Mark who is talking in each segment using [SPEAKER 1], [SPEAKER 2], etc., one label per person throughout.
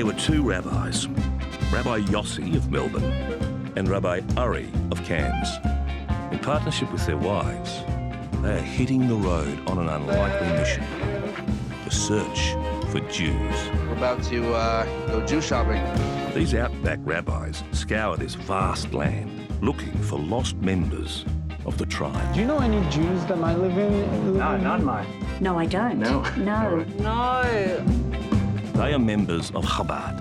[SPEAKER 1] There were two rabbis, Rabbi Yossi of Melbourne and Rabbi Ari of Cairns. In partnership with their wives, they are hitting the road on an unlikely mission, the search for Jews.
[SPEAKER 2] We're about to go Jew shopping.
[SPEAKER 1] These Outback rabbis scour this vast land looking for lost members of the tribe.
[SPEAKER 3] Do you know any Jews that might live in?
[SPEAKER 4] No, none, mate.
[SPEAKER 5] No, I don't.
[SPEAKER 4] No.
[SPEAKER 5] No.
[SPEAKER 4] No.
[SPEAKER 1] They are members of Chabad,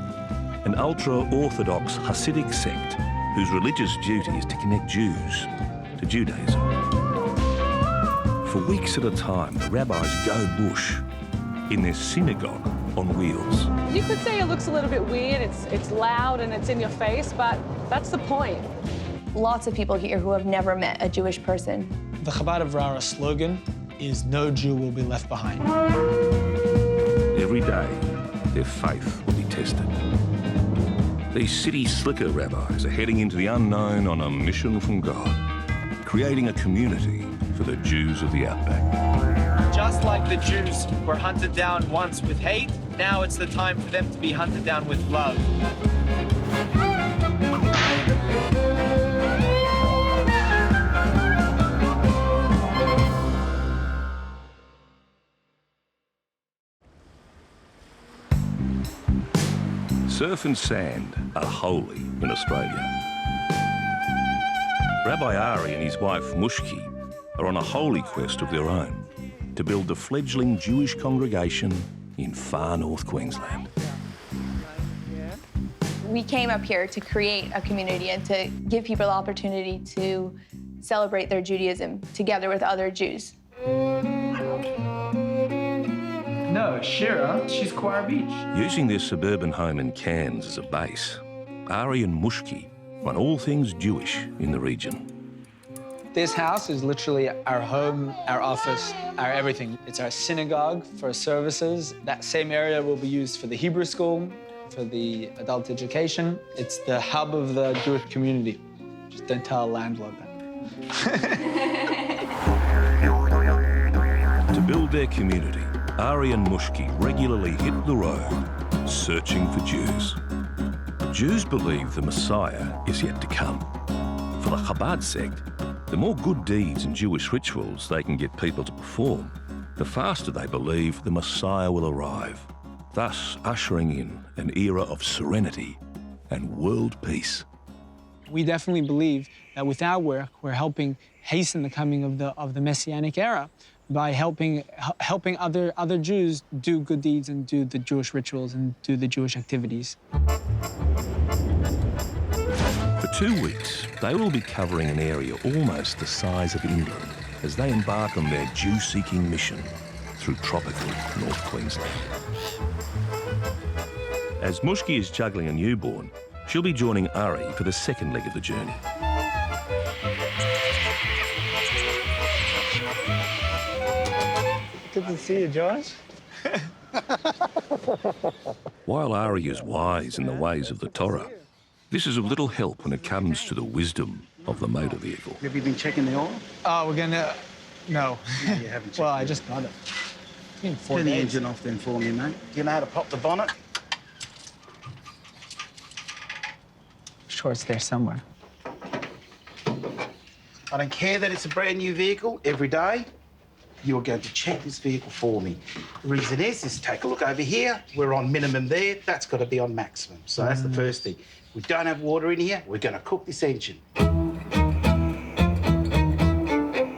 [SPEAKER 1] an ultra-Orthodox Hasidic sect whose religious duty is to connect Jews to Judaism. For weeks at a time, the rabbis go bush in their synagogue on wheels.
[SPEAKER 6] You could say it looks a little bit weird, it's loud and it's in your face, but that's the point.
[SPEAKER 7] Lots of people here who have never met a Jewish person.
[SPEAKER 3] The Chabad of Rara slogan is "No Jew will be left behind."
[SPEAKER 1] Every day, their faith will be tested. These city slicker rabbis are heading into the unknown on a mission from God, creating a community for the Jews of the Outback.
[SPEAKER 8] Just like the Jews were hunted down once with hate, now it's the time for them to be hunted down with love.
[SPEAKER 1] Surf and sand are holy in Australia. Rabbi Ari and his wife Mushki are on a holy quest of their own to build the fledgling Jewish congregation in far north Queensland.
[SPEAKER 7] We came up here to create a community and to give people the opportunity to celebrate their Judaism together with other Jews.
[SPEAKER 8] No, Shira, she's Choir Beach.
[SPEAKER 1] Using their suburban home in Cairns as a base, Ari and Mushki run all things Jewish in the region.
[SPEAKER 3] This house is literally our home, our office, our everything. It's our synagogue for services. That same area will be used for the Hebrew school, for the adult education. It's the hub of the Jewish community. Just don't tell a landlord that.
[SPEAKER 1] To build their community, Ari and Mushki regularly hit the road, searching for Jews. Jews believe the Messiah is yet to come. For the Chabad sect, the more good deeds and Jewish rituals they can get people to perform, the faster they believe the Messiah will arrive, thus ushering in an era of serenity and world peace.
[SPEAKER 3] We definitely believe that with our work, we're helping hasten the coming of the Messianic era by helping other Jews do good deeds and do the Jewish rituals and do the Jewish activities.
[SPEAKER 1] For 2 weeks, they will be covering an area almost the size of England as they embark on their Jew-seeking mission through tropical North Queensland. As Mushki is juggling a newborn, she'll be joining Ari for the second leg of the journey.
[SPEAKER 3] Good to see you, Josh.
[SPEAKER 1] While Ari is wise in the ways of the Torah, this is of little help when it comes to the wisdom of the motor vehicle.
[SPEAKER 4] Have you been checking the oil?
[SPEAKER 3] Oh, we're gonna... No.
[SPEAKER 4] No, you haven't checked.
[SPEAKER 3] Well, I just got it. It's been 4
[SPEAKER 4] Turn the
[SPEAKER 3] days.
[SPEAKER 4] engine off then for me, mate. Do you know how to pop the bonnet?
[SPEAKER 3] Sure, it's there somewhere.
[SPEAKER 4] I don't care that it's a brand new vehicle. Every day, you are going to check this vehicle for me. The reason is take a look over here. We're on minimum there. That's got to be on maximum. So that's the first thing. We don't have water in here. We're going to cook this engine.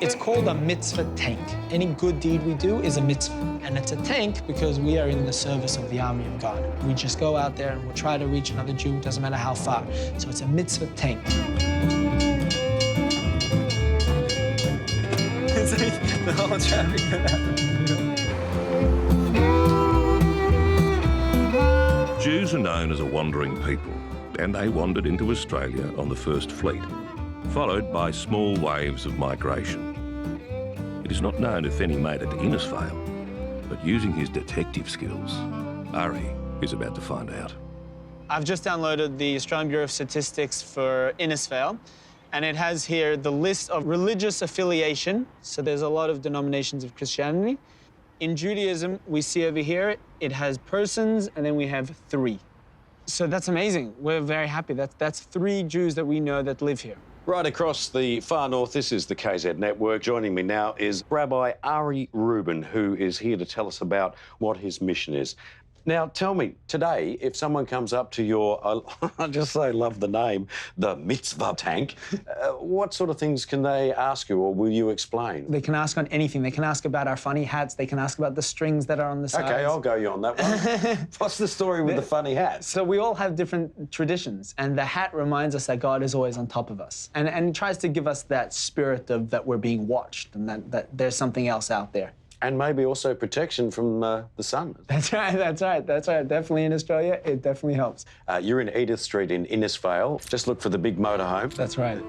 [SPEAKER 3] It's called a Mitzvah Tank. Any good deed we do is a mitzvah. And it's a tank because we are in the service of the army of God. We just go out there and we'll try to reach another Jew, doesn't matter how far. So it's a Mitzvah Tank. It's like the whole traffic that happened.
[SPEAKER 1] Jews are known as a wandering people, and they wandered into Australia on the first fleet, followed by small waves of migration. It is not known if any made it to Innisfail, but using his detective skills, Ari is about to find out.
[SPEAKER 3] I've just downloaded the Australian Bureau of Statistics for Innisfail, and it has here the list of religious affiliation. So there's a lot of denominations of Christianity. In Judaism, we see over here, it has persons, and then we have 3. So that's amazing. We're very happy. That's 3 Jews that we know that live here.
[SPEAKER 5] Right across the far north, this is the KZ Network. Joining me now is Rabbi Ari Rubin, who is here to tell us about what his mission is. Now, tell me, today, if someone comes up to your, I just so love the name, the Mitzvah Tank, what sort of things can they ask you, or will you explain?
[SPEAKER 3] They can ask on anything. They can ask about our funny hats. They can ask about the strings that are on the sides.
[SPEAKER 5] OK, I'll go you on that one. What's the story with the funny hats?
[SPEAKER 3] So we all have different traditions, and the hat reminds us that God is always on top of us, and tries to give us that spirit of that we're being watched and that there's something else out there.
[SPEAKER 5] And maybe also protection from the sun.
[SPEAKER 3] That's right. Definitely in Australia, it definitely helps.
[SPEAKER 5] You're in Edith Street in Innisfail. Just look for the big motorhome.
[SPEAKER 3] That's right.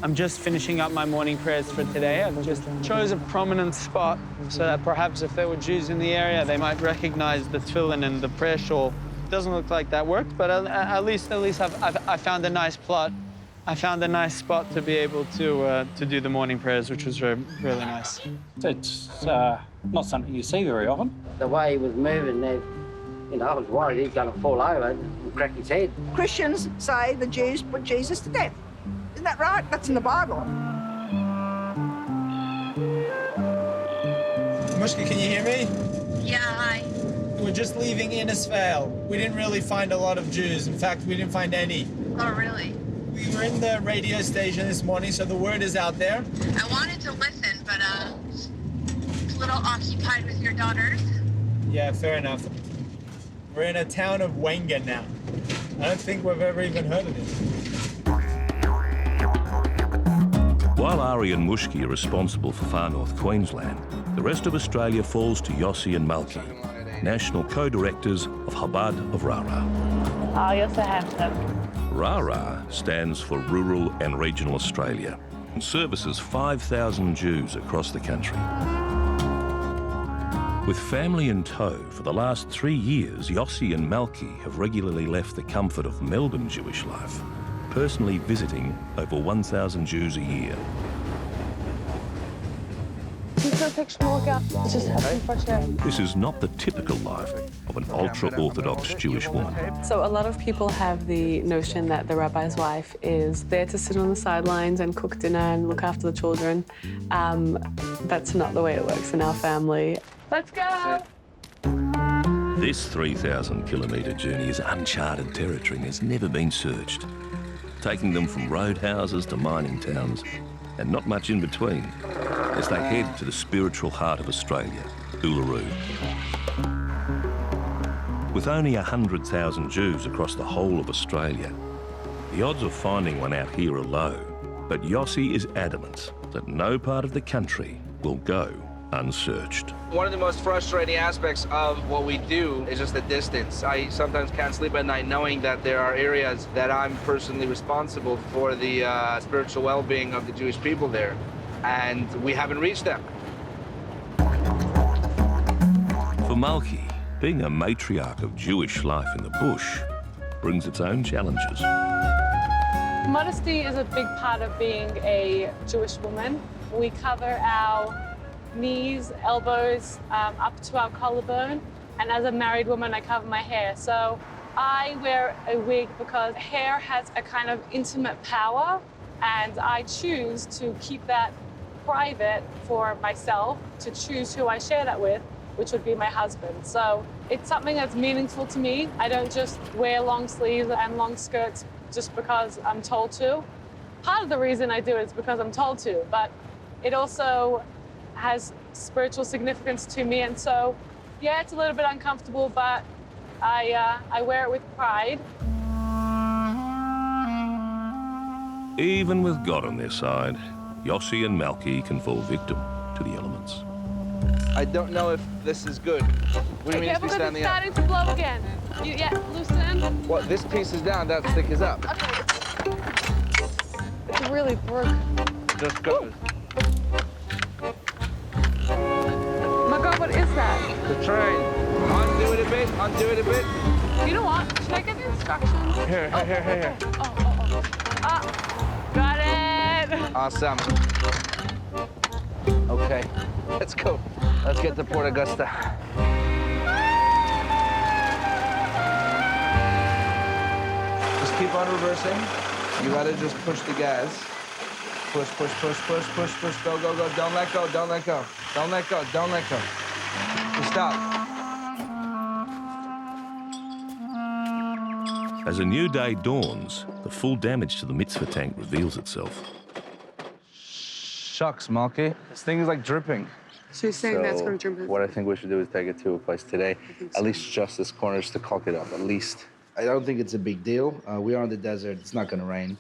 [SPEAKER 3] I'm just finishing up my morning prayers for today. I've just chose a prominent spot so that perhaps if there were Jews in the area, they might recognize the tefillin and the prayer shawl. Doesn't look like that worked, but at least I found a nice plot. I found a nice spot to be able to do the morning prayers, which was really nice.
[SPEAKER 9] It's not something you see very often.
[SPEAKER 10] The way he was moving there, I was worried he's going to fall over and crack his head.
[SPEAKER 11] Christians say the Jews put Jesus to death. Isn't that right? That's in the Bible.
[SPEAKER 8] Mushka, can you hear me?
[SPEAKER 12] Yeah, hi.
[SPEAKER 8] We're just leaving Innisfail. We didn't really find a lot of Jews. In fact, we didn't find any.
[SPEAKER 12] Oh, really?
[SPEAKER 8] We were in the radio station this morning, so the word is out there.
[SPEAKER 12] I wanted to listen, but it's a little occupied with your daughters.
[SPEAKER 8] Yeah, fair enough. We're in a town of Wenga now. I don't think we've ever even heard of it.
[SPEAKER 1] While Ari and Mushki are responsible for far north Queensland, the rest of Australia falls to Yossi and Malki, national co-directors of Chabad of Rara.
[SPEAKER 6] Oh, you're so handsome.
[SPEAKER 1] Rara stands for Rural and Regional Australia and services 5,000 Jews across the country. With family in tow, for the last 3 years, Yossi and Malki have regularly left the comfort of Melbourne Jewish life, personally visiting over 1,000 Jews a year.
[SPEAKER 6] Take a picture and walk out. Just have some fresh air.
[SPEAKER 1] This is not the typical life of an ultra-Orthodox Jewish woman.
[SPEAKER 13] So a lot of people have the notion that the rabbi's wife is there to sit on the sidelines and cook dinner and look after the children. That's not the way it works in our family.
[SPEAKER 6] Let's go.
[SPEAKER 1] This 3,000-kilometre journey is uncharted territory and has never been searched, taking them from roadhouses to mining towns and not much in between as they head to the spiritual heart of Australia, Uluru. With only 100,000 Jews across the whole of Australia, the odds of finding one out here are low, but Yossi is adamant that no part of the country will go unsearched.
[SPEAKER 2] One of the most frustrating aspects of what we do is just the distance. I sometimes can't sleep at night knowing that there are areas that I'm personally responsible for the spiritual well-being of the Jewish people there, and we haven't reached them.
[SPEAKER 1] For Malki, being a matriarch of Jewish life in the bush brings its own challenges.
[SPEAKER 6] Modesty is a big part of being a Jewish woman. We cover our knees, elbows, up to our collarbone. And as a married woman, I cover my hair. So I wear a wig because hair has a kind of intimate power, and I choose to keep that private for myself, to choose who I share that with, which would be my husband. So it's something that's meaningful to me. I don't just wear long sleeves and long skirts just because I'm told to. Part of the reason I do it is because I'm told to, but it also has spiritual significance to me. And so, yeah, it's a little bit uncomfortable, but I wear it with pride.
[SPEAKER 1] Even with God on their side, Yossi and Malki can fall victim to the elements.
[SPEAKER 2] I don't know if this is good. What do you mean it's
[SPEAKER 6] Because
[SPEAKER 2] standing
[SPEAKER 6] it's
[SPEAKER 2] up?
[SPEAKER 6] starting to blow again. Yeah, loosen.
[SPEAKER 2] What, this piece is down, that stick is up.
[SPEAKER 6] Okay. It's really broken.
[SPEAKER 2] Just goes.
[SPEAKER 6] My God, what is that?
[SPEAKER 2] The train. Undo it a bit, undo it a bit.
[SPEAKER 6] You know what? Should I get the instructions?
[SPEAKER 2] Here.
[SPEAKER 6] Got it.
[SPEAKER 2] Awesome. Okay, let's go. Let's get to Port Augusta. Just keep on reversing. You gotta just push the gas. Push. Go. Don't let go. Don't let go. Just stop.
[SPEAKER 1] As a new day dawns, the full damage to the Mitzvah Tank reveals itself.
[SPEAKER 2] Shucks, Malky. This thing is like dripping.
[SPEAKER 13] So you're saying that's going to drip?
[SPEAKER 2] What I think we should do is take it to a place today. At least just this corner just to caulk it up, at least. I don't think it's a big deal. We are in the desert. It's not going to rain.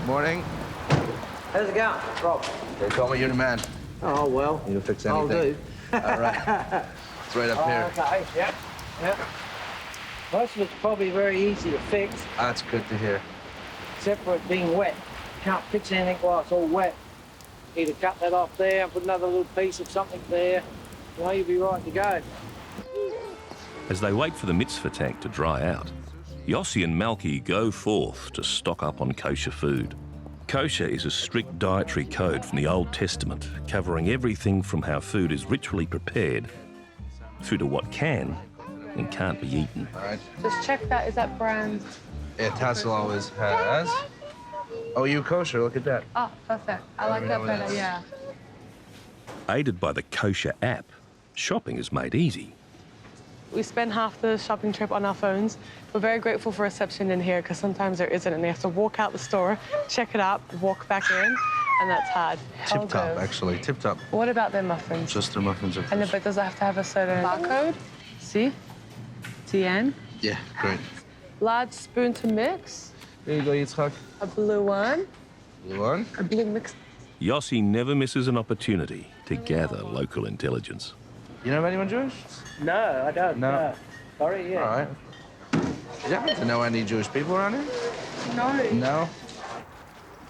[SPEAKER 2] Morning.
[SPEAKER 10] How's it going, Rob?
[SPEAKER 2] They told me you're the man.
[SPEAKER 10] Oh, well.
[SPEAKER 2] You can fix
[SPEAKER 10] I'll
[SPEAKER 2] anything.
[SPEAKER 10] do.
[SPEAKER 2] All right. It's right up here.
[SPEAKER 10] Okay, yep. Most of it's probably very easy to fix,
[SPEAKER 2] That's good to hear.
[SPEAKER 10] except for it being wet. Can't fix anything while it's all wet. Either cut that off there and put another little piece of something there. You know, you'll be right to go.
[SPEAKER 1] As they wait for the Mitzvah Tank to dry out, Yossi and Malky go forth to stock up on kosher food. Kosher is a strict dietary code from the Old Testament, covering everything from how food is ritually prepared through to what can and can't be eaten.
[SPEAKER 2] All right.
[SPEAKER 6] Just check that. Is that brand?
[SPEAKER 2] Yeah, Tassel always has. Oh, you kosher, look at that.
[SPEAKER 6] Oh, perfect. I like that better, yeah.
[SPEAKER 1] Aided by the Kosher app, shopping is made easy.
[SPEAKER 13] We spend half the shopping trip on our phones. We're very grateful for reception in here because sometimes there isn't and they have to walk out the store, check it up, walk back in, and that's hard.
[SPEAKER 2] Tip top, actually, tip top.
[SPEAKER 13] What about their muffins?
[SPEAKER 2] Just their muffins are
[SPEAKER 13] And but does it have to have a certain barcode? See? TN?
[SPEAKER 2] Yeah, great.
[SPEAKER 13] Large spoon to mix.
[SPEAKER 2] There you go, Yitzchak.
[SPEAKER 13] A blue one.
[SPEAKER 2] Blue one.
[SPEAKER 13] A blue mix.
[SPEAKER 1] Yossi never misses an opportunity to gather local intelligence.
[SPEAKER 2] You know of anyone Jewish?
[SPEAKER 10] No, I don't.
[SPEAKER 2] No.
[SPEAKER 10] Sorry, yeah.
[SPEAKER 2] All right. You happen to know any Jewish people around here?
[SPEAKER 6] No.
[SPEAKER 2] No?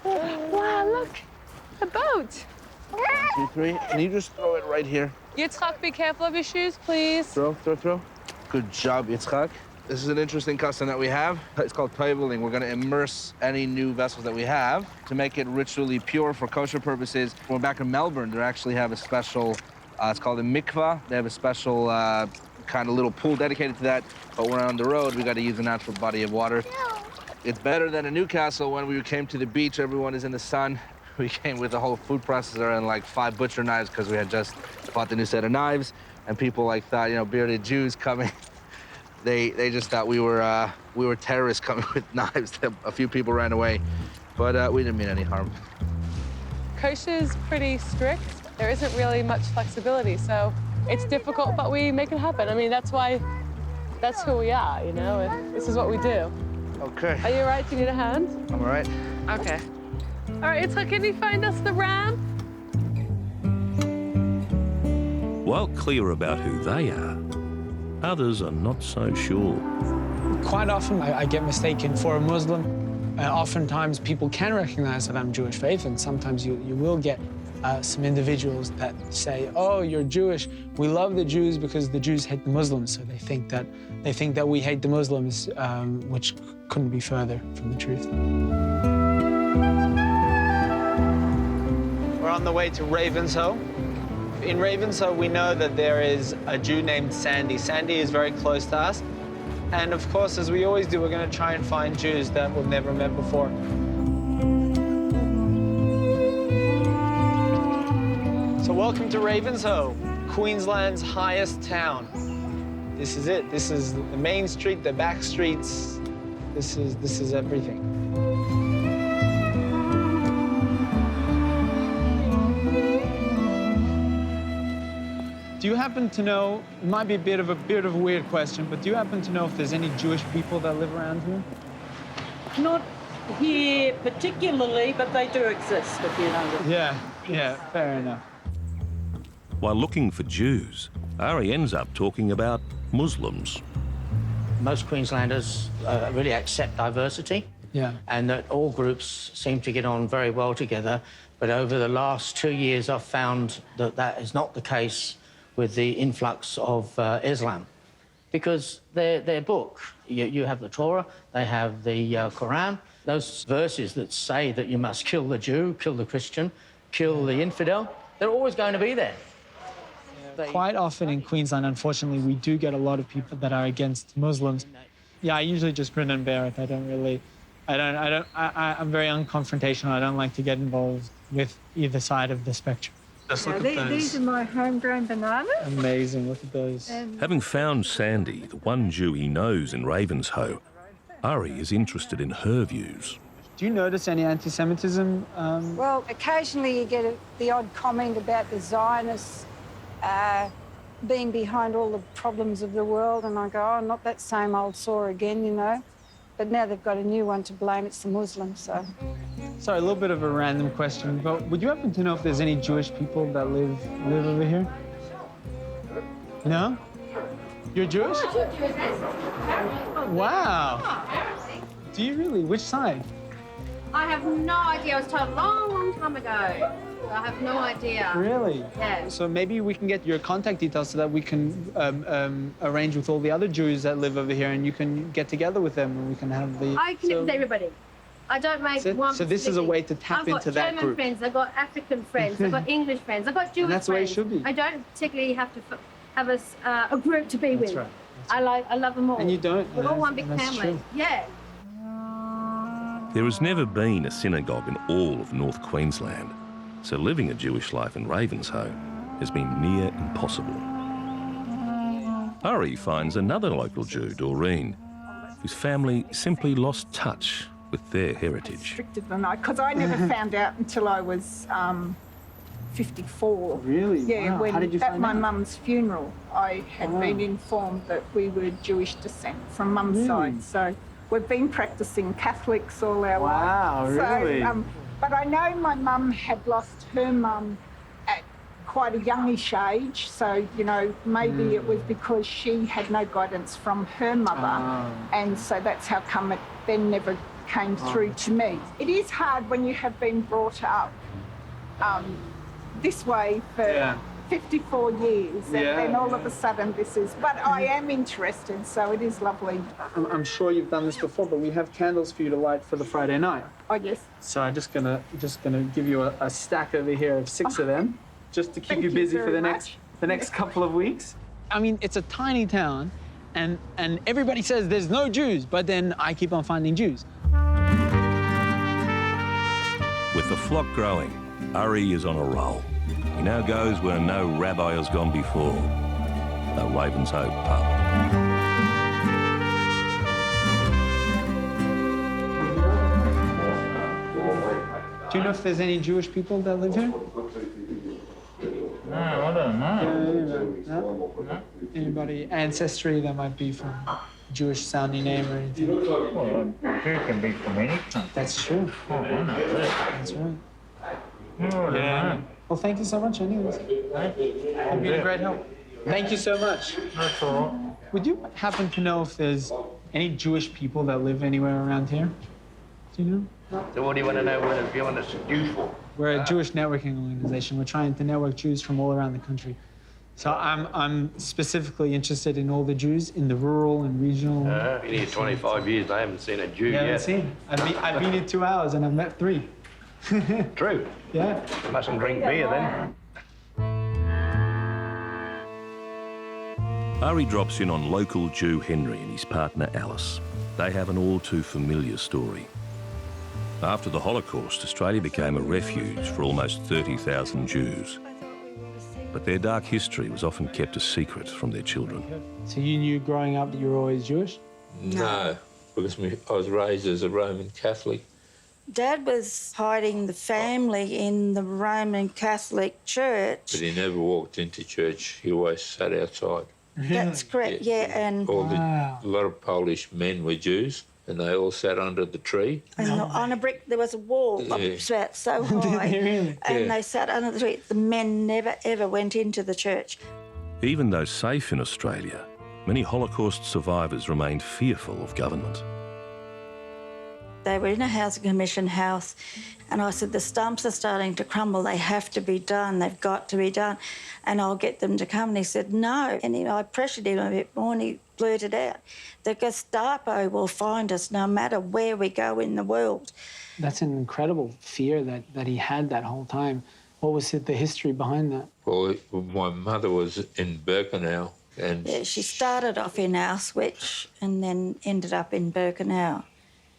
[SPEAKER 6] Wow, look. A boat.
[SPEAKER 2] 1, 2, 3. Can you just throw it right here?
[SPEAKER 6] Yitzchak, be careful of your shoes, please.
[SPEAKER 2] Throw. Good job, Yitzchak. This is an interesting custom that we have. It's called toiveling. We're going to immerse any new vessels that we have to make it ritually pure for kosher purposes. When we're back in Melbourne, they actually have a special, it's called a mikvah. They have a special kind of little pool dedicated to that. But when we're on the road, we got to use a natural body of water. It's better than in Newcastle. When we came to the beach, everyone is in the sun. We came with a whole food processor and like 5 butcher knives because we had just bought the new set of knives. And people like that, you know, bearded Jews coming. They just thought we were terrorists coming with knives. A few people ran away, but we didn't mean any harm.
[SPEAKER 13] Kosher's pretty strict. There isn't really much flexibility, so it's difficult, but we make it happen. I mean, that's who we are, you know, and this is what we do.
[SPEAKER 2] Okay.
[SPEAKER 13] Are you all right? Do you need a hand?
[SPEAKER 2] I'm all right.
[SPEAKER 13] Okay. All right, so can you find us the ram?
[SPEAKER 1] While clear about who they are, others are not so sure.
[SPEAKER 3] Quite often, I get mistaken for a Muslim. Oftentimes, people can recognize that I'm Jewish faith, and sometimes you will get some individuals that say, "Oh, you're Jewish. We love the Jews because the Jews hate the Muslims." So they think that we hate the Muslims, which couldn't be further from the truth. We're on the way to Ravenshoe. In Ravenshoe, we know that there is a Jew named Sandy. Sandy is very close to us. And of course, as we always do, we're going to try and find Jews that we've never met before. So welcome to Ravenshoe, Queensland's highest town. This is it. This is the main street, the back streets. This is everything. Do you happen to know, it might be a bit of a weird question, but do you happen to know if there's any Jewish people that live around here?
[SPEAKER 14] here particularly, but they do exist, if you know them.
[SPEAKER 3] Yeah, fair enough.
[SPEAKER 1] While looking for Jews, Ari ends up talking about Muslims.
[SPEAKER 10] Most Queenslanders really accept diversity.
[SPEAKER 3] Yeah.
[SPEAKER 10] And that all groups seem to get on very well together. But over the last 2 years, I've found that that is not the case with the influx of Islam. Because their book, you have the Torah, they have the Quran, those verses that say that you must kill the Jew, kill the Christian, kill the infidel, they're always going to be there.
[SPEAKER 3] Quite often in Queensland, unfortunately, we do get a lot of people that are against Muslims. Yeah, I usually just grin and bear it. I'm very unconfrontational. I don't like to get involved with either side of the spectrum. Just look at those.
[SPEAKER 11] These are my homegrown bananas.
[SPEAKER 3] Amazing, look at those.
[SPEAKER 1] Having found Sandy, the one Jew he knows in Ravenshoe, Ari is interested in her views.
[SPEAKER 3] Do you notice any anti-Semitism?
[SPEAKER 11] Well, occasionally you get the odd comment about the Zionists being behind all the problems of the world, and I go, oh, not that same old sore again, you know. But now they've got a new one to blame, it's the Muslims, so.
[SPEAKER 3] Sorry, a little bit of a random question, but would you happen to know if there's any Jewish people that live over here? No? You're Jewish? Wow. Do you really? Which side?
[SPEAKER 15] I have no idea. I was told a long, long time ago. I have no idea.
[SPEAKER 3] Really?
[SPEAKER 15] Yeah.
[SPEAKER 3] So maybe we can get your contact details so that we can arrange with all the other Jews that live over here, and you can get together with them, and we can have the...
[SPEAKER 15] I connect with everybody. I don't make one...
[SPEAKER 3] So this is a way to tap into that
[SPEAKER 15] I've got German
[SPEAKER 3] group.
[SPEAKER 15] friends, I've got African friends, I've got English friends, I've got Jewish
[SPEAKER 3] And that's the way it
[SPEAKER 15] friends.
[SPEAKER 3] should be.
[SPEAKER 15] I don't particularly have to have a group to be with.
[SPEAKER 3] Right.
[SPEAKER 15] I love them all.
[SPEAKER 3] And you don't.
[SPEAKER 15] We're all one big
[SPEAKER 3] That's
[SPEAKER 15] family.
[SPEAKER 3] true.
[SPEAKER 15] Yeah.
[SPEAKER 1] There has never been a synagogue in all of North Queensland, so living a Jewish life in Ravenshoe has been near impossible. Ari finds another local Jew, Doreen, whose family simply lost touch with their heritage.
[SPEAKER 11] Restricted than because I never found out until I was 54.
[SPEAKER 3] Really?
[SPEAKER 11] Yeah,
[SPEAKER 3] Wow. How did you
[SPEAKER 11] at
[SPEAKER 3] find
[SPEAKER 11] my
[SPEAKER 3] out?
[SPEAKER 11] mum's funeral, I had been informed that we were Jewish descent from mum's
[SPEAKER 3] Really?
[SPEAKER 11] side. So we've been practicing Catholics all our life.
[SPEAKER 3] Wow, really?
[SPEAKER 11] So, but I know my mum had lost her mum at quite a youngish age. So, you know, maybe it was because she had no guidance from her mother. And so that's how come it then never came through to me. It is hard when you have been brought up this way for 54 years and then all of a sudden this is... But I am interested, so it is lovely.
[SPEAKER 3] I'm sure you've done this before, but we have candles for you to light for the Friday night.
[SPEAKER 11] Oh, yes.
[SPEAKER 3] So I'm just gonna give you a stack over here of 6 of them, just to keep
[SPEAKER 11] Thank
[SPEAKER 3] you
[SPEAKER 11] you
[SPEAKER 3] busy for
[SPEAKER 11] very
[SPEAKER 3] the next couple of weeks. I mean, it's a tiny town, and everybody says there's no Jews, but then I keep on finding Jews.
[SPEAKER 1] With the flock growing, Ari is on a roll. He now goes where no rabbi has gone before, the Ravenshoe pub.
[SPEAKER 3] Do you know if there's any Jewish people that live here?
[SPEAKER 8] No, I don't know.
[SPEAKER 3] No? Anybody ancestry that might be from Jewish sounding name or anything?
[SPEAKER 8] Well, Jew can be from any country.
[SPEAKER 3] That's true.
[SPEAKER 8] Oh, I know that.
[SPEAKER 3] That's right.
[SPEAKER 8] No, I don't know.
[SPEAKER 3] Well, thank you so much anyways. You've been a great help. Thank you so much.
[SPEAKER 8] That's all right.
[SPEAKER 3] Would you happen to know if there's any Jewish people that live anywhere around here? Do you know?
[SPEAKER 10] So what do you want to know? What do you want us to do for?
[SPEAKER 3] We're a Jewish networking organization. We're trying to network Jews from all around the country. So I'm specifically interested in all the Jews in the rural and regional.
[SPEAKER 16] Been here 25 years. I haven't seen a Jew
[SPEAKER 3] You
[SPEAKER 16] yet.
[SPEAKER 3] haven't seen? I've been here 2 hours and I've met 3.
[SPEAKER 16] True.
[SPEAKER 3] Yeah.
[SPEAKER 16] You mustn't drink beer then.
[SPEAKER 1] Ari drops in on local Jew Henry and his partner Alice. They have an all too familiar story. After the Holocaust, Australia became a refuge for almost 30,000 Jews. But their dark history was often kept a secret from their children.
[SPEAKER 3] So you knew growing up that you were always Jewish?
[SPEAKER 17] No, because I was raised as a Roman Catholic.
[SPEAKER 18] Dad was hiding the family in the Roman Catholic Church.
[SPEAKER 17] But he never walked into church. He always sat outside.
[SPEAKER 18] That's correct, yeah, and...
[SPEAKER 17] A lot of Polish men were Jews, and they all sat under the tree.
[SPEAKER 18] And on a brick, there was a wall about so high.
[SPEAKER 3] Really?
[SPEAKER 18] And they sat under the tree. The men never, ever went into the church.
[SPEAKER 1] Even though safe in Australia, many Holocaust survivors remained fearful of government.
[SPEAKER 18] They were in a housing commission house, and I said, the stumps are starting to crumble. They have to be done. They've got to be done. And I'll get them to come. And he said, no. And I pressured him a bit more, and he blurted out, the Gestapo will find us no matter where we go in the world.
[SPEAKER 3] That's an incredible fear that he had that whole time. What was the history behind that?
[SPEAKER 17] Well, my mother was in Birkenau, and
[SPEAKER 18] Yeah, she started off in Auschwitz and then ended up in Birkenau.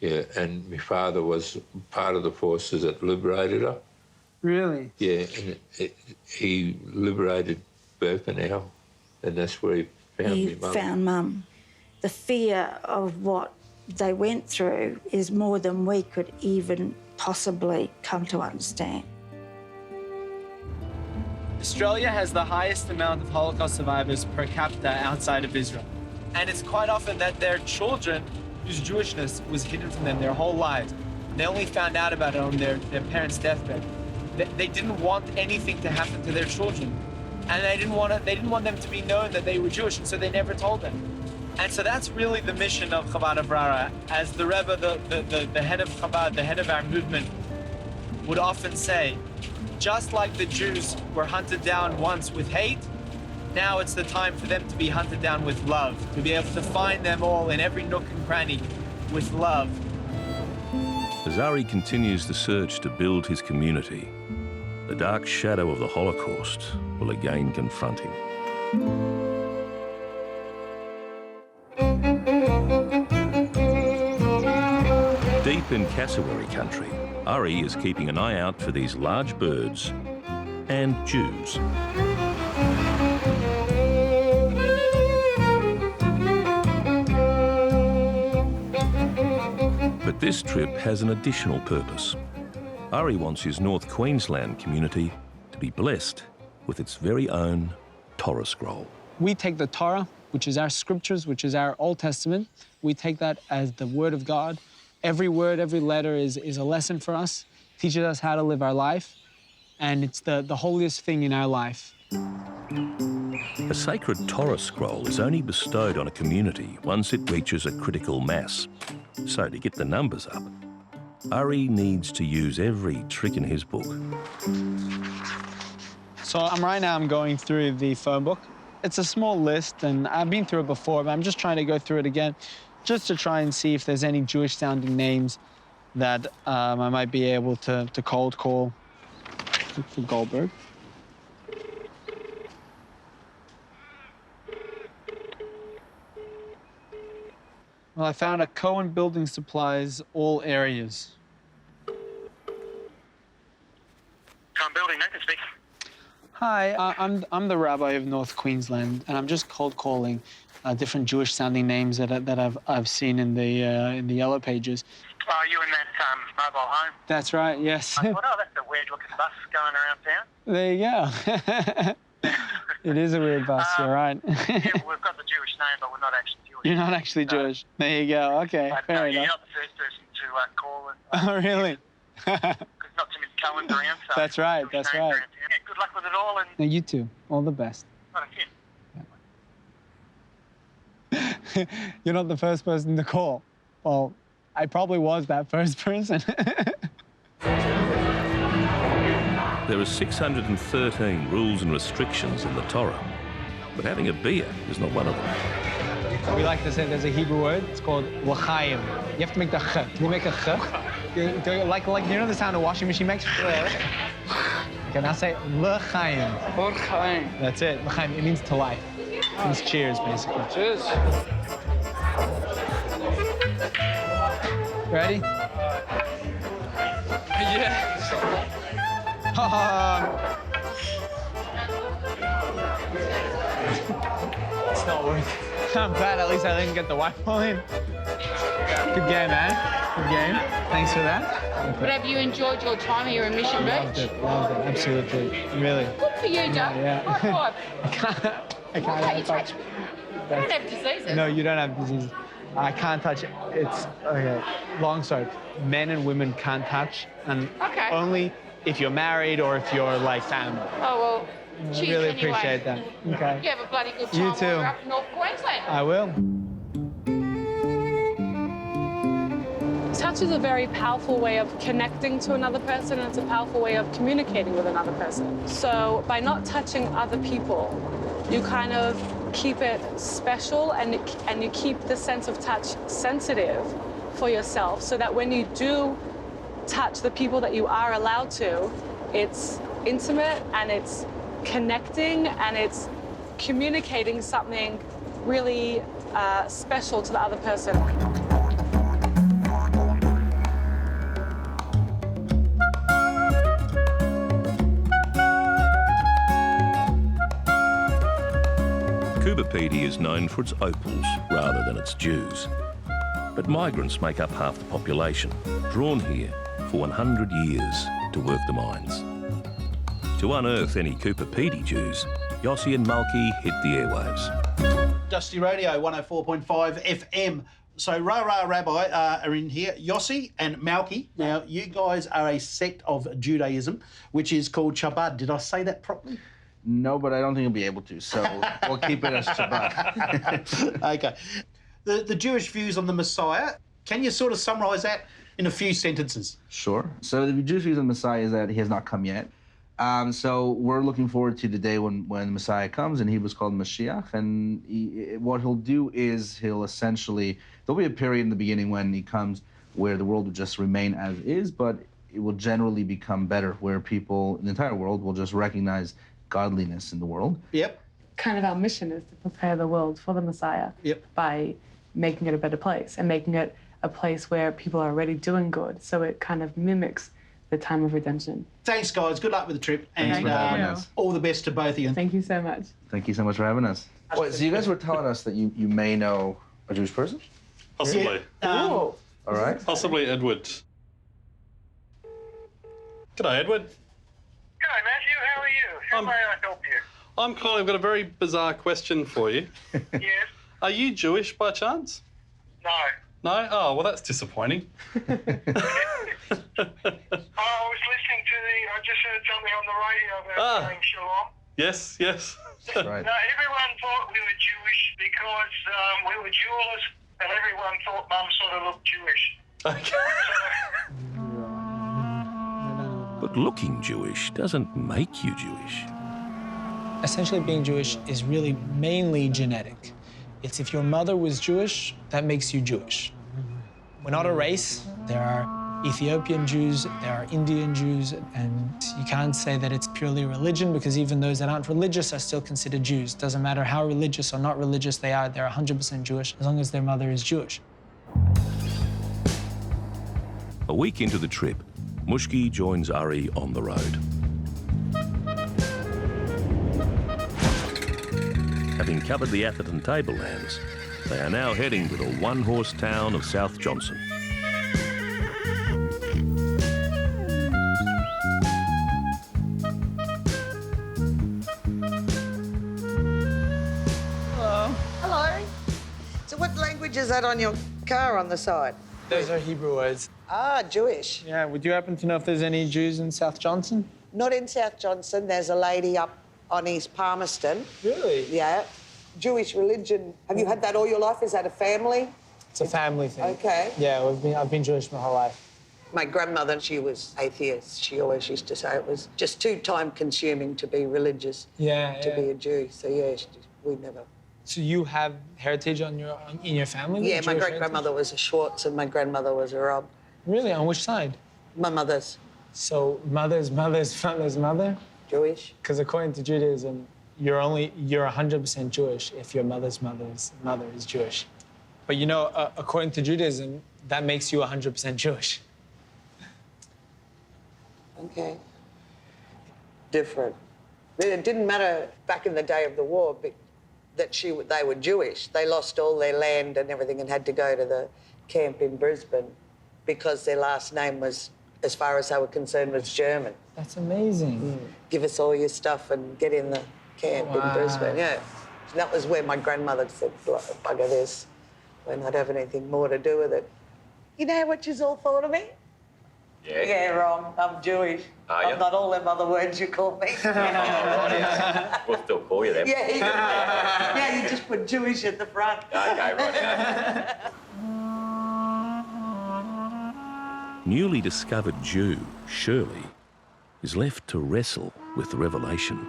[SPEAKER 17] yeah, and my father was part of the forces that liberated her.
[SPEAKER 3] Really?
[SPEAKER 17] Yeah, and he liberated Birkenau, and that's where he found
[SPEAKER 18] He
[SPEAKER 17] me mum.
[SPEAKER 18] found Mum. The fear of what they went through is more than we could even possibly come to understand.
[SPEAKER 8] Australia has the highest amount of Holocaust survivors per capita outside of Israel. And it's quite often that their children, whose Jewishness was hidden from them their whole lives, they only found out about it on their parents' deathbed. They didn't want anything to happen to their children. And they didn't want them to be known that they were Jewish, and so they never told them. And so that's really the mission of Chabad Avrara. As the Rebbe, the head of Chabad, the head of our movement, would often say, just like the Jews were hunted down once with hate, now it's the time for them to be hunted down with love, to be able to find them all in every nook and cranny with love.
[SPEAKER 1] As Ari continues the search to build his community, the dark shadow of the Holocaust will again confront him. Deep in cassowary country, Ari is keeping an eye out for these large birds and Jews. But this trip has an additional purpose. Ari wants his North Queensland community to be blessed with its very own Torah scroll.
[SPEAKER 3] We take the Torah, which is our scriptures, which is our Old Testament. We take that as the Word of God. Every word, every letter is a lesson for us, teaches us how to live our life, and it's the holiest thing in our life.
[SPEAKER 1] A sacred Torah scroll is only bestowed on a community once it reaches a critical mass. So to get the numbers up, Ari needs to use every trick in his book.
[SPEAKER 3] So right now I'm going through the phone book. It's a small list, and I've been through it before, but I'm just trying to go through it again, just to try and see if there's any Jewish-sounding names that I might be able to cold call. Look for Goldberg. Well, I found a Cohen Building Supplies, all areas.
[SPEAKER 19] Cohen Building, Nathan speaking.
[SPEAKER 3] Hi, I'm the rabbi of North Queensland, and I'm just cold calling different Jewish-sounding names that I've seen in the yellow pages.
[SPEAKER 19] Oh, you in that mobile home?
[SPEAKER 3] That's right. Yes.
[SPEAKER 19] I thought, oh, that's a weird-looking bus going around town.
[SPEAKER 3] There you go. It is a weird bus. You're right.
[SPEAKER 19] Yeah, we've got the Jewish name, but we're not actually Jewish.
[SPEAKER 3] You're not actually Jewish. There you go. Okay, fair enough.
[SPEAKER 19] You're not the first person to call. And,
[SPEAKER 3] Oh, really?
[SPEAKER 19] There's not too many Cohen's around, so...
[SPEAKER 3] That's right. That's right.
[SPEAKER 19] Yeah, good luck with it all, and...
[SPEAKER 3] No, you too. All the best.
[SPEAKER 19] Not a kid.
[SPEAKER 3] You're not the first person to call. Well, I probably was that first person.
[SPEAKER 1] There are 613 rules and restrictions in the Torah, but having a beer is not one of them.
[SPEAKER 3] We like to say there's a Hebrew word. It's called l'chaim. You have to make the ch. Can you make a ch? Like you know the sound a washing machine makes? Okay, now say l'chaim.
[SPEAKER 20] L'chaim.
[SPEAKER 3] That's it. L'chaim. It means to life. It means cheers, basically.
[SPEAKER 20] Cheers.
[SPEAKER 3] Ready?
[SPEAKER 20] Yeah.
[SPEAKER 3] It's not worth it. I'm glad at least I didn't get the wife pulling. Good game, man. Good game. Thanks for that.
[SPEAKER 15] But have you enjoyed your time here in Mission Beach?
[SPEAKER 3] Loved it. Absolutely. Really.
[SPEAKER 15] Good for you, Joe.
[SPEAKER 3] Yeah.
[SPEAKER 15] High five.
[SPEAKER 3] I can't have
[SPEAKER 15] You don't have diseases.
[SPEAKER 3] No, you don't have diseases. I can't touch it. It's, okay, long story. Men and women can't touch, and only if you're married or if you're like family.
[SPEAKER 15] Oh, well,
[SPEAKER 3] I
[SPEAKER 15] cheers
[SPEAKER 3] really
[SPEAKER 15] anyway.
[SPEAKER 3] appreciate that. Okay.
[SPEAKER 15] You have a bloody good time
[SPEAKER 3] You
[SPEAKER 15] while
[SPEAKER 3] too.
[SPEAKER 15] we're up in North Queensland.
[SPEAKER 3] I will.
[SPEAKER 6] Touch is a very powerful way of connecting to another person, and it's a powerful way of communicating with another person. So by not touching other people, you kind of keep it special, and you keep the sense of touch sensitive for yourself, so that when you do touch the people that you are allowed to, it's intimate and it's connecting and it's communicating something really special to the other person.
[SPEAKER 1] Kubapedi is known for its opals rather than its Jews. But migrants make up half the population, drawn here for 100 years to work the mines. To unearth any Kubapedi Jews, Yossi and Malki hit the airwaves.
[SPEAKER 4] Dusty Radio 104.5 FM. So Ra Rabbi are in here, Yossi and Malki. Now, you guys are a sect of Judaism, which is called Chabad. Did I say that properly?
[SPEAKER 2] No, but I don't think you'll be able to, so we'll keep it as Chabad.
[SPEAKER 4] Okay. The Jewish views on the Messiah, can you sort of summarise that in a few sentences?
[SPEAKER 2] Sure. So the Jewish views on the Messiah is that he has not come yet. So we're looking forward to the day when the Messiah comes, and he was called Mashiach. And what he'll do is he'll essentially, there'll be a period in the beginning when he comes where the world will just remain as is, but it will generally become better, where people in the entire world will just recognize godliness in the world.
[SPEAKER 4] Yep.
[SPEAKER 13] Kind of our mission is to prepare the world for the Messiah by making it a better place and making it a place where people are already doing good. So it kind of mimics the time of redemption.
[SPEAKER 4] Thanks, guys. Good luck with the trip.
[SPEAKER 2] Thanks
[SPEAKER 4] And
[SPEAKER 2] for having us.
[SPEAKER 4] all the best to both of you.
[SPEAKER 13] Thank you so much.
[SPEAKER 2] Thank you so much for having us. Wait, so you guys were telling us that you may know a Jewish person?
[SPEAKER 20] Possibly.
[SPEAKER 2] All right.
[SPEAKER 20] Possibly Edward. G'day, Edward.
[SPEAKER 19] G'day, Matthew. How are you? How may I help you?
[SPEAKER 20] I'm calling. I've got a very bizarre question for you.
[SPEAKER 19] Yes?
[SPEAKER 20] Are you Jewish by chance?
[SPEAKER 19] No.
[SPEAKER 20] No? Oh, well, that's disappointing.
[SPEAKER 19] I was listening to I just heard something on the radio about saying shalom.
[SPEAKER 20] Yes, yes.
[SPEAKER 19] No, everyone thought we were Jewish because we were jewelers, and everyone thought Mum sort of looked Jewish.
[SPEAKER 1] But looking Jewish doesn't make you Jewish.
[SPEAKER 3] Essentially, being Jewish is really mainly genetic. It's if your mother was Jewish, that makes you Jewish. We're not a race. There are Ethiopian Jews, there are Indian Jews, and you can't say that it's purely religion, because even those that aren't religious are still considered Jews. Doesn't matter how religious or not religious they are, they're 100% Jewish, as long as their mother is Jewish.
[SPEAKER 1] A week into the trip, Mushki joins Ari on the road. Having covered the Atherton tablelands, they are now heading to the one-horse town of South Johnson.
[SPEAKER 21] Hello. Hello. So what language is that on your car on the side?
[SPEAKER 3] Those are Hebrew words.
[SPEAKER 21] Ah, Jewish.
[SPEAKER 3] Yeah, would you happen to know if there's any Jews in South Johnson?
[SPEAKER 21] Not in South Johnson. There's a lady up on East Palmerston.
[SPEAKER 3] Really?
[SPEAKER 21] Yeah. Jewish religion. Have you had that all your life? Is that a family?
[SPEAKER 3] It's a family thing.
[SPEAKER 21] Okay.
[SPEAKER 3] Yeah, I've been Jewish my whole life.
[SPEAKER 21] My grandmother, she was atheist. She always used to say it was just too time-consuming to be religious.
[SPEAKER 3] Yeah,
[SPEAKER 21] to be a Jew. So yeah, we never.
[SPEAKER 3] So you have heritage in your family?
[SPEAKER 21] Yeah, my great-grandmother was a Schwartz and my grandmother was a Rob.
[SPEAKER 3] Really? On which side?
[SPEAKER 21] My mother's.
[SPEAKER 3] So mother's mother?
[SPEAKER 21] Jewish.
[SPEAKER 3] Because according to Judaism, you're 100% Jewish if your mother's mother is Jewish. But you know, according to Judaism, that makes you 100% Jewish.
[SPEAKER 21] Okay. Different. It didn't matter back in the day of the war that they were Jewish. They lost all their land and everything and had to go to the camp in Brisbane because their last name was, as far as they were concerned, was German.
[SPEAKER 3] That's amazing.
[SPEAKER 21] Give us all your stuff and get in the camp in Brisbane. Yeah. And that was where my grandmother said, bugger this. when I'd have anything more to do with it. You know what you all thought of me?
[SPEAKER 16] Yeah.
[SPEAKER 21] Yeah, wrong. I'm Jewish.
[SPEAKER 16] Are you?
[SPEAKER 21] I'm not all them other words you call me.
[SPEAKER 16] We'll still call you then.
[SPEAKER 21] Yeah, you just put Jewish at the front.
[SPEAKER 16] Okay, right.
[SPEAKER 1] Newly discovered Jew, Shirley, is left to wrestle with the revelation.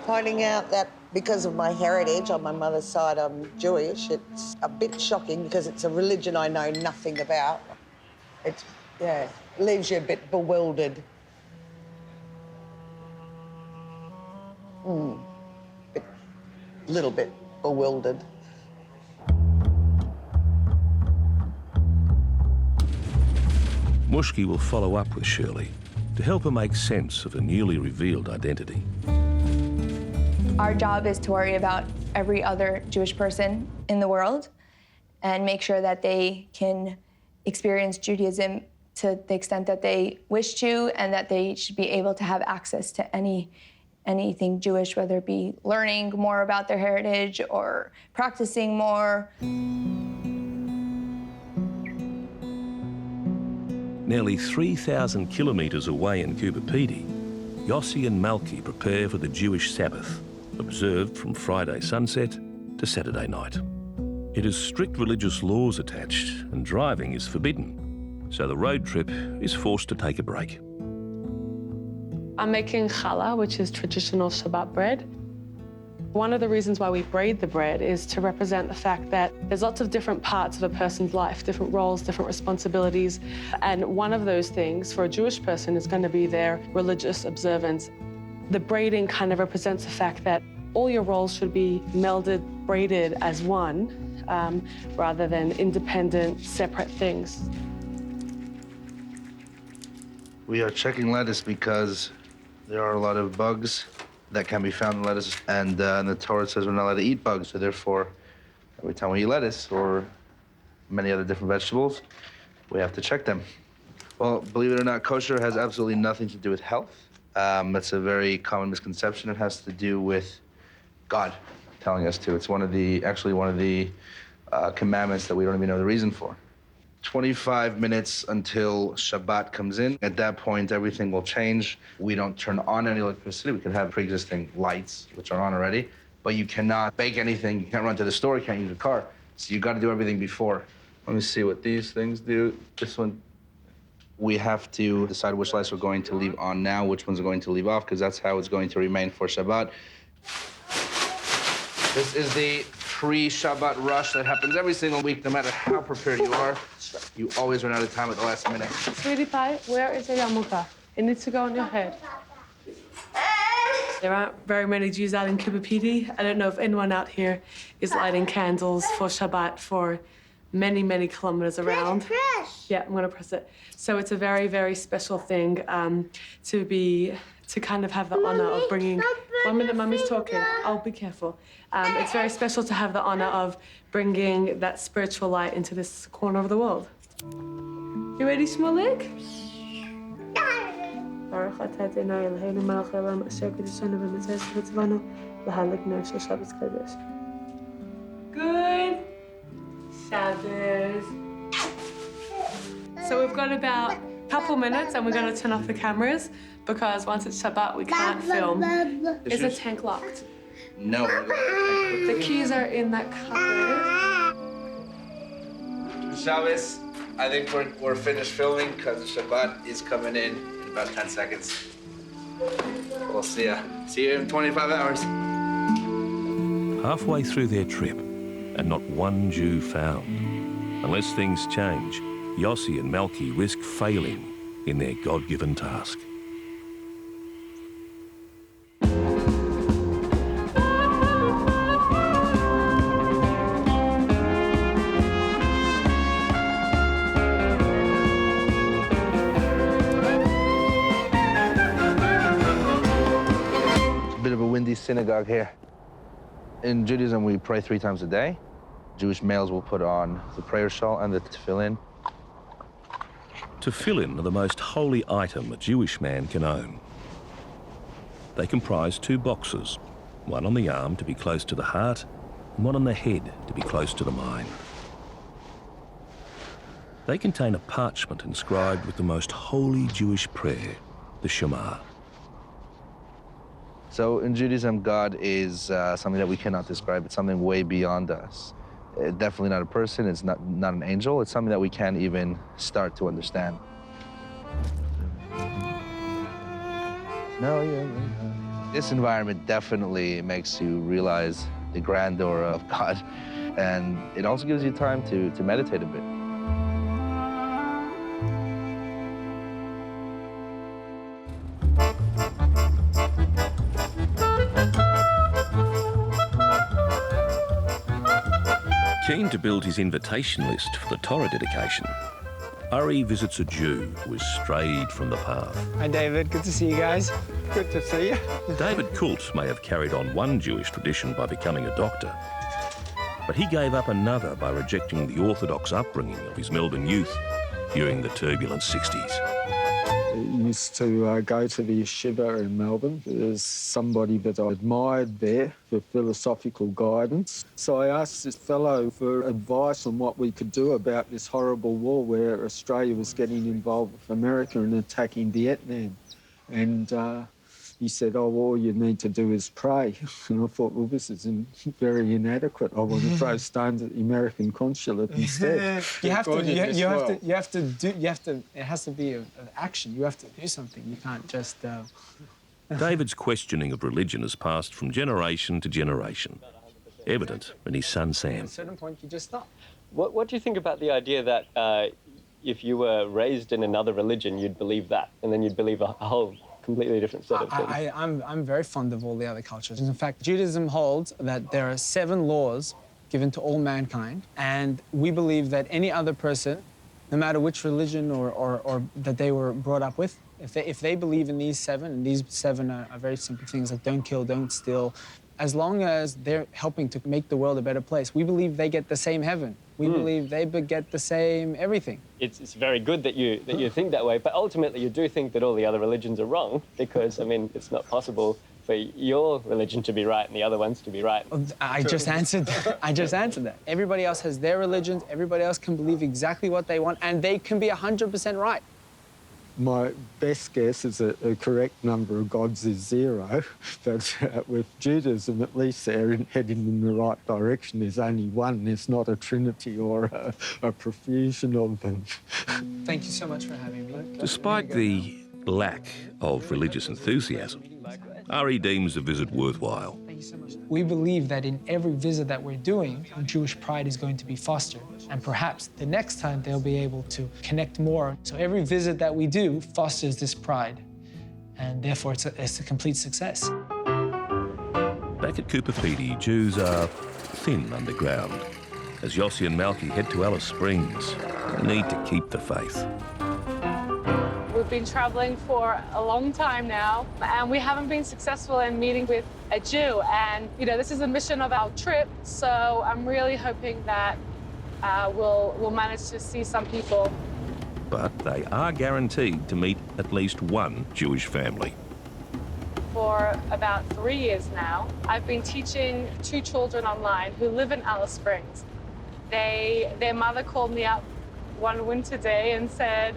[SPEAKER 21] Finding out that because of my heritage, on my mother's side, I'm Jewish, it's a bit shocking because it's a religion I know nothing about. It's, yeah, leaves you a bit bewildered. Little bit bewildered.
[SPEAKER 1] Mushki will follow up with Shirley to help her make sense of her newly revealed identity.
[SPEAKER 7] Our job is to worry about every other Jewish person in the world and make sure that they can experience Judaism to the extent that they wish to, and that they should be able to have access to anything Jewish, whether it be learning more about their heritage or practicing more.
[SPEAKER 1] Nearly 3,000 kilometres away in Cooperpedy, Yossi and Malki prepare for the Jewish Sabbath, observed from Friday sunset to Saturday night. It has strict religious laws attached and driving is forbidden, so the road trip is forced to take a break.
[SPEAKER 13] I'm making challah, which is traditional Shabbat bread. One of the reasons why we braid the bread is to represent the fact that there's lots of different parts of a person's life, different roles, different responsibilities. And one of those things for a Jewish person is going to be their religious observance. The braiding kind of represents the fact that all your roles should be melded, braided as one, rather than independent, separate things.
[SPEAKER 22] We are checking lettuce because there are a lot of bugs that can be found in lettuce, and the Torah says we're not allowed to eat bugs, so therefore, every time we eat lettuce or many other different vegetables, we have to check them. Well, believe it or not, kosher has absolutely nothing to do with health. That's a very common misconception. It has to do with God telling us to. It's actually one of the commandments that we don't even know the reason for. 25 minutes until Shabbat comes in. At that point, everything will change. We don't turn on any electricity. We can have pre-existing lights, which are on already, but you cannot bake anything. You can't run to the store. You can't use a car. So you got to do everything before. Let me see what these things do. This one, we have to decide which lights we're going to leave on now, which ones are going to leave off, because that's how it's going to remain for Shabbat. This is the pre-Shabbat rush that happens every single week, no matter how prepared you are. You always run out of time at the last minute.
[SPEAKER 13] Sweetie pie, where is the yarmulke? It needs to go on your head. There aren't very many Jews out in Cooperpedy. I don't know if anyone out here is lighting candles for Shabbat for many, many kilometers around. Yeah, I'm gonna press it. So it's a very, very special thing to kind of have the honor of bringing. 1 minute, Mummy's talking. I'll be careful. It's very special to have the honor of bringing that spiritual light into this corner of the world. You ready, Smolik? Good Shabbos. So we've got about a couple minutes and we're going to turn off the cameras because once it's Shabbat, we can't film. Is the tank locked?
[SPEAKER 22] No.
[SPEAKER 13] The keys are in that cupboard.
[SPEAKER 2] Shabbos, I think we're finished filming because the Shabbat is coming in about 10 seconds. We'll see ya. See you in 25 hours.
[SPEAKER 1] Halfway through their trip, and not one Jew found. Unless things change, Yossi and Malki risk failing in their God-given task.
[SPEAKER 22] Synagogue here. In Judaism, we pray 3 times a day. Jewish males will put on the prayer shawl and the tefillin.
[SPEAKER 1] Tefillin are the most holy item a Jewish man can own. They comprise 2 boxes, one on the arm to be close to the heart, and one on the head to be close to the mine. They contain a parchment inscribed with the most holy Jewish prayer, the Shema.
[SPEAKER 22] So in Judaism, God is something that we cannot describe. It's something way beyond us. Definitely not a person. It's not an angel. It's something that we can't even start to understand. This environment definitely makes you realize the grandeur of God, and it also gives you time to meditate a bit.
[SPEAKER 1] Keen to build his invitation list for the Torah dedication, Ari visits a Jew who has strayed from the path.
[SPEAKER 3] Hi, David. Good to see you guys. Good to see you.
[SPEAKER 1] David Kult may have carried on one Jewish tradition by becoming a doctor, but he gave up another by rejecting the Orthodox upbringing of his Melbourne youth during the turbulent 60s.
[SPEAKER 5] I used to go to the yeshiva in Melbourne. There's somebody that I admired there for philosophical guidance. So I asked this fellow for advice on what we could do about this horrible war where Australia was getting involved with America and attacking Vietnam. And he said, oh, all you need to do is pray. And I thought, well, this is very inadequate. I want to throw stones at the American consulate instead.
[SPEAKER 3] It has to be an action. You have to do something. You can't just...
[SPEAKER 1] David's questioning of religion has passed from generation to generation, evident in his son Sam.
[SPEAKER 3] At a certain point, you just stop.
[SPEAKER 9] What do you think about the idea that if you were raised in another religion, you'd believe that, and then you'd believe a whole completely different set of things?
[SPEAKER 3] I'm very fond of all the other cultures. In fact, Judaism holds that there are 7 laws given to all mankind, and we believe that any other person, no matter which religion or that they were brought up with, if they believe in these 7, and these 7 are very simple things like don't kill, don't steal, as long as they're helping to make the world a better place, we believe they get the same heaven. We believe they get the same everything.
[SPEAKER 9] It's very good that you think that way, but ultimately you do think that all the other religions are wrong because, I mean, it's not possible for your religion to be right and the other ones to be right.
[SPEAKER 3] I just answered that. Everybody else has their religions. Everybody else can believe exactly what they want, and they can be 100% right.
[SPEAKER 5] My best guess is that the correct number of gods is 0, but with Judaism, at least they're heading in the right direction. There's only one. There's not a trinity or a profusion of them.
[SPEAKER 3] Thank you so much for having me.
[SPEAKER 1] Despite the lack of religious enthusiasm, Ari deems the visit worthwhile.
[SPEAKER 3] We believe that in every visit that we're doing, Jewish pride is going to be fostered. And perhaps the next time they'll be able to connect more. So every visit that we do fosters this pride. And therefore, it's a complete success.
[SPEAKER 1] Back at Cooperpedy, Jews are thin underground. As Yossi and Malky head to Alice Springs, they need to keep the faith.
[SPEAKER 6] We've been traveling for a long time now, and we haven't been successful in meeting with a Jew. And, you know, this is the mission of our trip, so I'm really hoping that we'll manage to see some people.
[SPEAKER 1] But they are guaranteed to meet at least one Jewish family.
[SPEAKER 6] For about 3 years now, I've been teaching 2 children online who live in Alice Springs. Their mother called me up one winter day and said,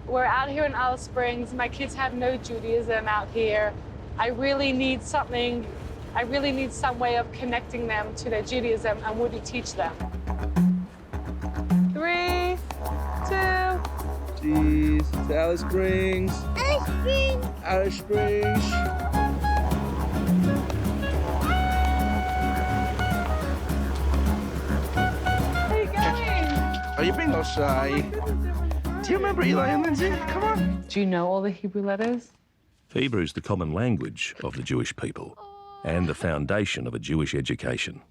[SPEAKER 6] we're out here in Alice Springs. My kids have no Judaism out here. I really need some way of connecting them to their Judaism, and would you teach them? 3, 2.
[SPEAKER 23] Jeez, Alice Springs. Alice Springs. Alice Springs.
[SPEAKER 6] Where are you going?
[SPEAKER 22] Are you being all shy? Do you remember Eli and Lindsay? Come on.
[SPEAKER 13] Do you know all the Hebrew letters?
[SPEAKER 1] Hebrew is the common language of the Jewish people and the foundation of a Jewish education,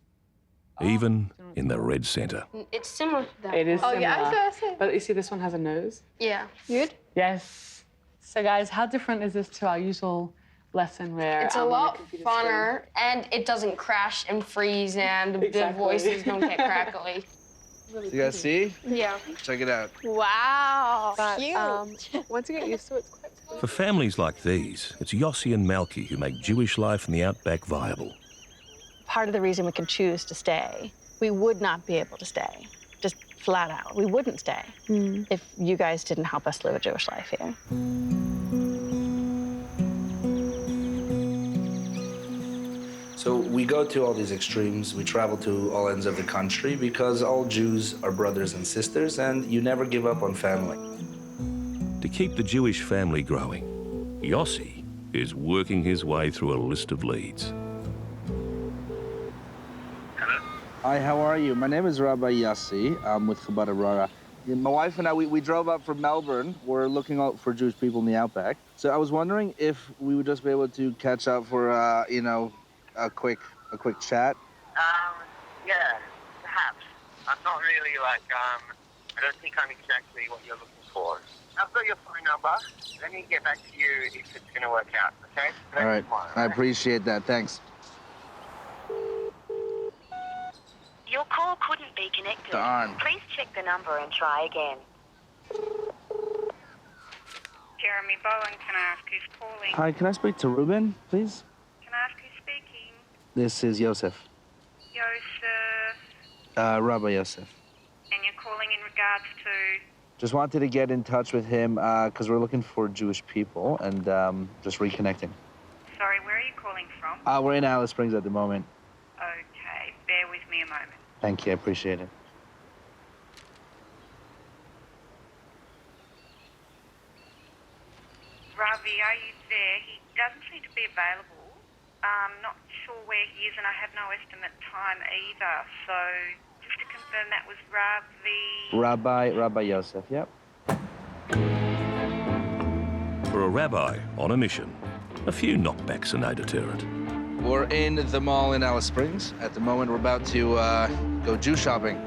[SPEAKER 1] even in the Red Centre.
[SPEAKER 15] It's similar to that.
[SPEAKER 13] It is
[SPEAKER 15] Oh,
[SPEAKER 13] similar.
[SPEAKER 15] yeah, I see.
[SPEAKER 13] But you see this one has a nose?
[SPEAKER 15] Yeah. Good?
[SPEAKER 13] Yes. So guys, how different is this to our usual lesson where...
[SPEAKER 15] It's a lot funner, and it doesn't crash and freeze, and the voices don't get crackly.
[SPEAKER 22] So you guys see?
[SPEAKER 15] Yeah.
[SPEAKER 22] Check it out.
[SPEAKER 15] Wow.
[SPEAKER 13] But,
[SPEAKER 15] cute.
[SPEAKER 13] once you get used to it, it's quite fun.
[SPEAKER 1] For families like these, it's Yossi and Malky who make Jewish life in the Outback viable.
[SPEAKER 11] part of the reason we can choose to stay. We would not be able to stay, just flat out. We wouldn't stay if you guys didn't help us live a Jewish life here.
[SPEAKER 4] So we go to all these extremes. We travel to all ends of the country because all Jews are brothers and sisters, and you never give up on family.
[SPEAKER 1] To keep the Jewish family growing, Yossi is working his way through a list of leads.
[SPEAKER 22] Hi, how are you? My name is Rabbi Yossi. I'm with Chabad Aurora. My wife and I, we drove up from Melbourne. We're looking out for Jewish people in the Outback. So I was wondering if we would just be able to catch up for, you know, a quick chat.
[SPEAKER 19] Yeah, perhaps. I'm not really like, I don't think I'm exactly what you're looking for. I've got your phone number. Let me get back to you if it's going to work out, okay?
[SPEAKER 22] All right, I appreciate that. Thanks.
[SPEAKER 12] Your call couldn't be connected.
[SPEAKER 22] Darn.
[SPEAKER 12] Please check the number and try again.
[SPEAKER 14] Jeremy Bowen, can I ask who's calling?
[SPEAKER 22] Hi, can I speak to Ruben, please?
[SPEAKER 14] Can I ask who's speaking?
[SPEAKER 22] This is Yosef.
[SPEAKER 14] Yosef.
[SPEAKER 22] Rabbi Yosef.
[SPEAKER 14] And you're calling in regards to...
[SPEAKER 22] Just wanted to get in touch with him because we're looking for Jewish people and just reconnecting.
[SPEAKER 14] Sorry, where are you calling from?
[SPEAKER 22] We're in Alice Springs at the moment.
[SPEAKER 14] Okay, bear with me a moment.
[SPEAKER 22] Thank you, I appreciate it.
[SPEAKER 14] Ravi, are you there? He doesn't seem to be available. Not sure where he is, and I have no estimate time either. So, just to confirm, that was Ravi...
[SPEAKER 22] Rabbi Yosef, yep.
[SPEAKER 1] For a rabbi on a mission, a few knockbacks are no deterrent.
[SPEAKER 22] We're in the mall in Alice Springs. At the moment, we're about to go Jew shopping.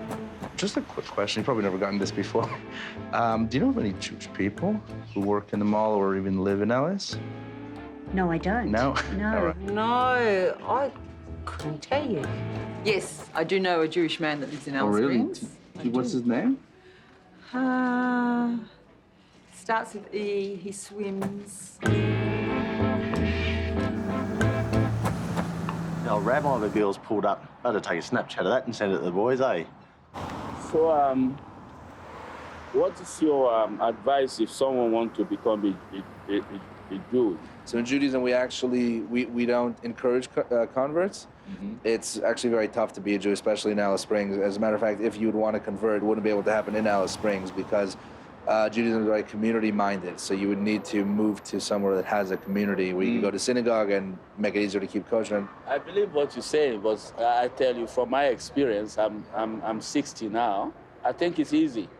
[SPEAKER 22] Just a quick question. You've probably never gotten this before. Do you know of any Jewish people who work in the mall or even live in Alice?
[SPEAKER 24] No, I don't.
[SPEAKER 22] No?
[SPEAKER 24] No.
[SPEAKER 22] All right.
[SPEAKER 25] No, I couldn't tell you. Yes, I do know a Jewish man that lives in Alice Springs.
[SPEAKER 22] What's his name?
[SPEAKER 25] Starts with E, he swims.
[SPEAKER 26] Our rabbi of the girls pulled up. I had to take a Snapchat of that and send it to the boys, eh?
[SPEAKER 27] So, what is your advice if someone wants to become a Jew?
[SPEAKER 22] So in Judaism, we don't encourage converts. It's actually very tough to be a Jew, especially in Alice Springs. As a matter of fact, if you would want to convert, it wouldn't be able to happen in Alice Springs because Judaism is very community-minded. So you would need to move to somewhere that has a community where you can go to synagogue and make it easier to keep kosher.
[SPEAKER 27] I believe what you say, but I tell you from my experience, I'm 60 now. I think it's easy.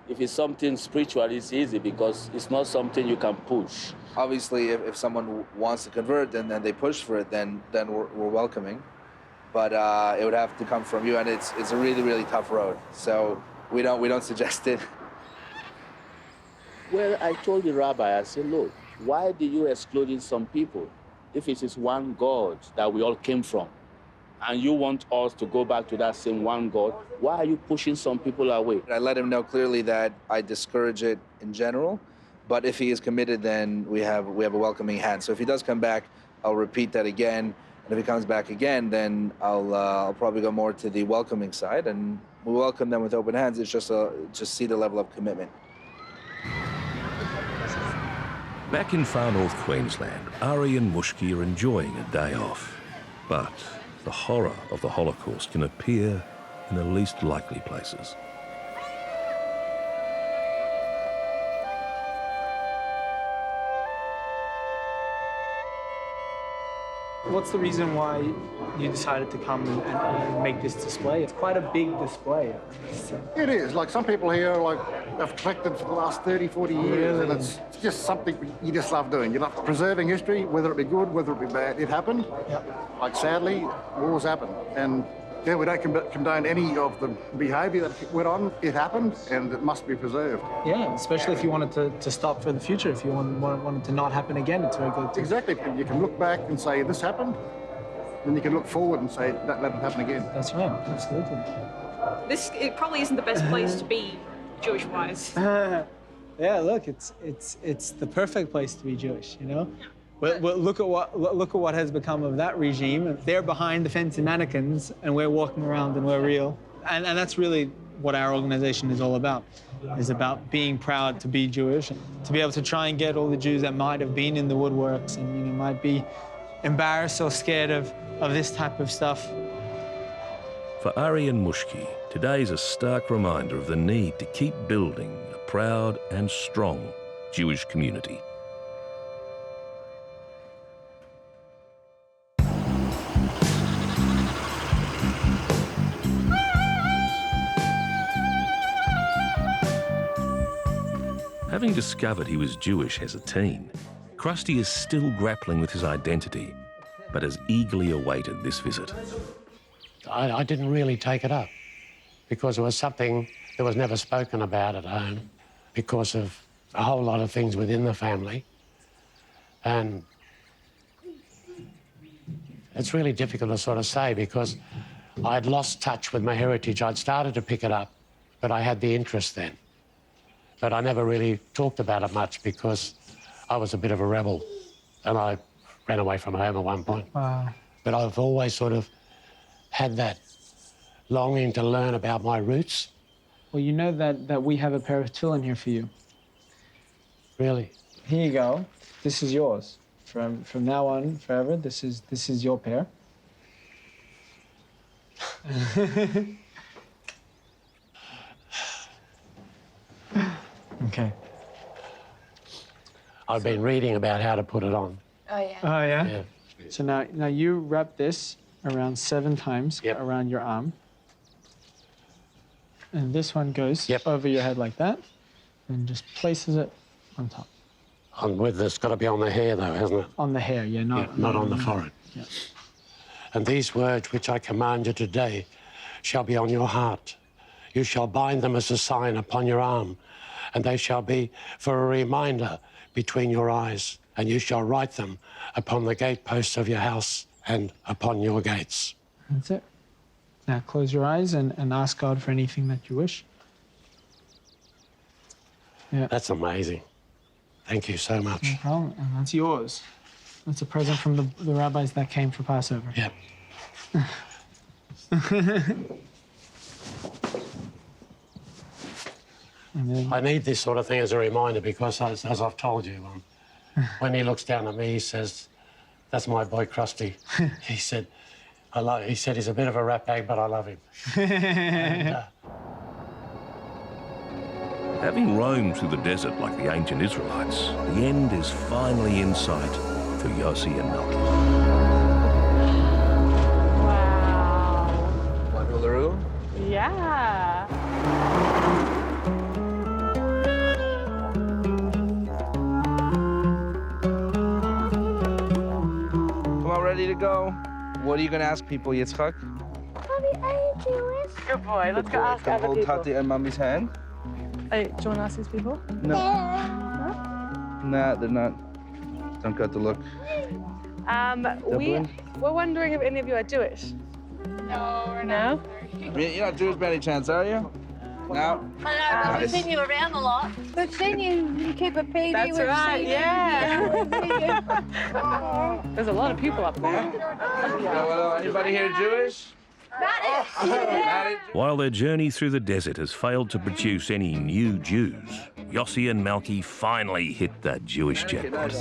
[SPEAKER 27] If it's something spiritual, it's easy because it's not something you can push.
[SPEAKER 22] Obviously, if someone wants to convert and then they push for it, then we're welcoming. But it would have to come from you, and it's a really, really tough road. So we don't suggest it.
[SPEAKER 27] Well, I told the rabbi, I said, look, why do you excluding some people if it is one God that we all came from? And you want us to go back to that same one God, why are you pushing some people away?
[SPEAKER 22] I let him know clearly that I discourage it in general, but if he is committed, then we have a welcoming hand. So if he does come back, I'll repeat that again. And if he comes back again, then I'll probably go more to the welcoming side, and we welcome them with open hands. It's just see the level of commitment.
[SPEAKER 1] Back in far north Queensland, Ari and Mushki are enjoying a day off. But the horror of the Holocaust can appear in the least likely places.
[SPEAKER 3] What's the reason why you decided to come and make this display? It's quite a big display.
[SPEAKER 28] It is. Like, some people here, like, have collected for the last 30, 40 years, and it's just something you just love doing. You love preserving history, whether it be good, whether it be bad. It happened. Yep. Like, sadly, wars happen. And, yeah, we don't condone any of the behaviour that went on. It happened, and it must be preserved.
[SPEAKER 3] Yeah, especially if you wanted to stop for the future, if you wanted to not happen again. It's very good.
[SPEAKER 28] Exactly. You can look back and say, this happened, then you can look forward and say, that won't happen again.
[SPEAKER 3] That's right, absolutely.
[SPEAKER 29] It probably isn't the best place to be, Jewish-wise.
[SPEAKER 3] Yeah, look, it's the perfect place to be Jewish, you know? Well, look at what has become of that regime. They're behind the fancy mannequins, and we're walking around and we're real. And that's really what our organization is all about. Is about being proud to be Jewish, to be able to try and get all the Jews that might have been in the woodworks and might be embarrassed or scared of this type of stuff.
[SPEAKER 1] For Ari and Mushki, today's a stark reminder of the need to keep building a proud and strong Jewish community. Having discovered he was Jewish as a teen, Krusty is still grappling with his identity, but has eagerly awaited this visit.
[SPEAKER 2] I didn't really take it up because it was something that was never spoken about at home because of a whole lot of things within the family. And it's really difficult to sort of say because I'd lost touch with my heritage. I'd started to pick it up, but I had the interest then. But I never really talked about it much because I was a bit of a rebel and I ran away from home at one point.
[SPEAKER 3] Wow.
[SPEAKER 2] But I've always sort of had that longing to learn about my roots.
[SPEAKER 3] Well, you know that we have a pair of tefillin here for you.
[SPEAKER 2] Really?
[SPEAKER 3] Here you go. This is yours. From now on, forever, this is your pair. Okay.
[SPEAKER 2] I've been reading about how to put it on.
[SPEAKER 15] Oh, yeah.
[SPEAKER 3] Oh, yeah?
[SPEAKER 2] Yeah.
[SPEAKER 3] So now you wrap this around 7 times around your arm. And this one goes over your head like that and just places it on top.
[SPEAKER 2] It's got to be on the hair, though, hasn't it?
[SPEAKER 3] On the hair, yeah,
[SPEAKER 2] not on the forehead.
[SPEAKER 3] Yeah.
[SPEAKER 2] And these words which I command you today shall be on your heart. You shall bind them as a sign upon your arm, and they shall be for a reminder between your eyes, and you shall write them upon the gateposts of your house and upon your gates.
[SPEAKER 3] That's it. Now close your eyes and ask God for anything that you wish. Yeah.
[SPEAKER 2] That's amazing. Thank you so much.
[SPEAKER 3] No problem. And that's yours. That's a present from the rabbis that came for Passover.
[SPEAKER 2] Yep. I need this sort of thing as a reminder because, as I've told you, when he looks down at me, he says, "That's my boy Krusty." He said, He said he's a bit of a rat bag, but I love him. And,
[SPEAKER 1] Having roamed through the desert like the ancient Israelites, the end is finally in sight for Yossi and Malki.
[SPEAKER 13] Wow.
[SPEAKER 23] Want to the room?
[SPEAKER 13] Yeah.
[SPEAKER 23] Come on, ready to go? What are you going to ask people, Yitzchak?
[SPEAKER 15] Mommy, are you Jewish?
[SPEAKER 13] Good boy. Let's go ask other
[SPEAKER 23] Hold
[SPEAKER 13] people.
[SPEAKER 23] Tati and Mommy's hand.
[SPEAKER 13] Hey, do you want to ask these people?
[SPEAKER 23] No. Nah, they're not. Don't got the look.
[SPEAKER 13] We're wondering if any of you are Jewish.
[SPEAKER 15] No, we're
[SPEAKER 13] not.
[SPEAKER 23] You're not Jewish by any chance, are you? No?
[SPEAKER 15] I know, but we've seen you around a lot. We've seen you keep a PD.
[SPEAKER 13] That's right, yeah. There's a lot of people up there.
[SPEAKER 23] Well, anybody here Jewish?
[SPEAKER 1] While their journey through the desert has failed to produce any new Jews, Yossi and Malki finally hit that Jewish jackpot.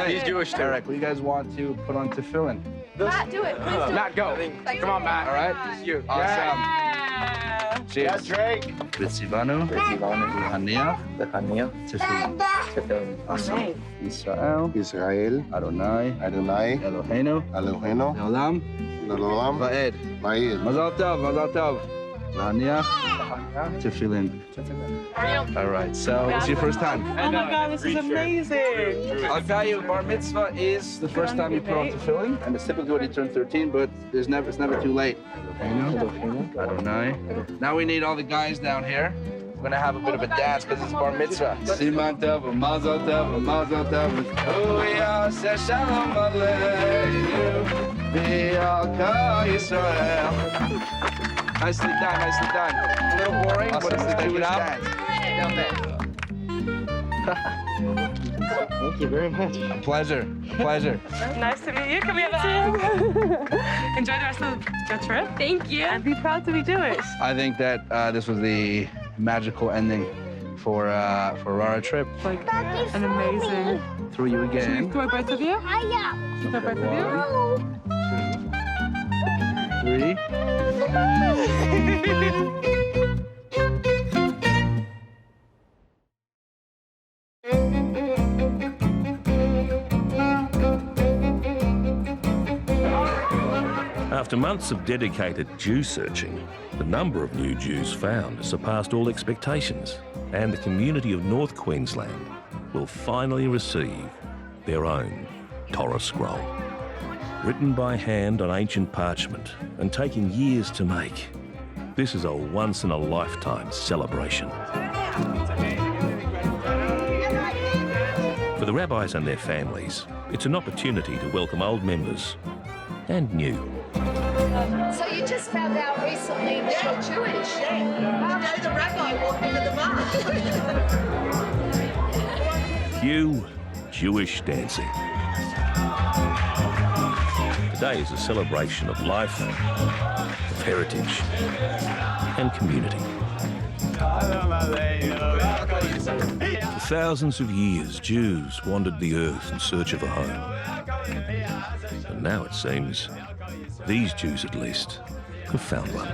[SPEAKER 23] He's Jewish, Derek. What do you guys want to put on tefillin?
[SPEAKER 15] Matt, do it. Please do it.
[SPEAKER 23] Matt, go. Come on, Matt. All right? You. Awesome. Cheers. Yeah, Drake. Ritzivanu. Lehaniach. Tefillin. Awesome. Israel. Adonai. Eloheinu. Leolam. Va'ed. Mazal tov. Lehaniach. Tefillin. All right, so it's your first time.
[SPEAKER 13] Oh my God, this is amazing.
[SPEAKER 23] I'll tell you, bar mitzvah is the first time you put on tefillin, and it's typically when you turn 13, but it's never too late. Adonai. Now we need all the guys down here. We're gonna have a bit of a dance because it's bar mitzvah. Siman tov, mazal tov, mazal tov. Uyaseh shalom aleinu, v'yalka Yisrael. Nicely done. A little boring, but it's the Jewish dance. Down there.
[SPEAKER 22] Thank you very much.
[SPEAKER 23] A pleasure. A pleasure.
[SPEAKER 13] Nice to meet you. Can we have a hug? Enjoy the rest of your trip.
[SPEAKER 29] Thank you.
[SPEAKER 13] And be proud to be Jewish.
[SPEAKER 23] I think that this was the magical ending for our trip.
[SPEAKER 13] Like an amazing.
[SPEAKER 23] Through you
[SPEAKER 13] Should we
[SPEAKER 23] again.
[SPEAKER 13] throw both of you? Throw both of you?
[SPEAKER 23] 3.
[SPEAKER 1] After months of dedicated Jew searching, the number of new Jews found surpassed all expectations, and the community of North Queensland will finally receive their own Torah scroll. Written by hand on ancient parchment and taking years to make, this is a once-in-a-lifetime celebration. For the rabbis and their families, it's an opportunity to welcome old members and new.
[SPEAKER 7] So you just found out recently that you're Jewish? You know, the rabbi walked into the bar.
[SPEAKER 1] Cue Jewish dancing. Today is a celebration of life, of heritage, and community. For thousands of years, Jews wandered the earth in search of a home. And now it seems these Jews, at least, have found one.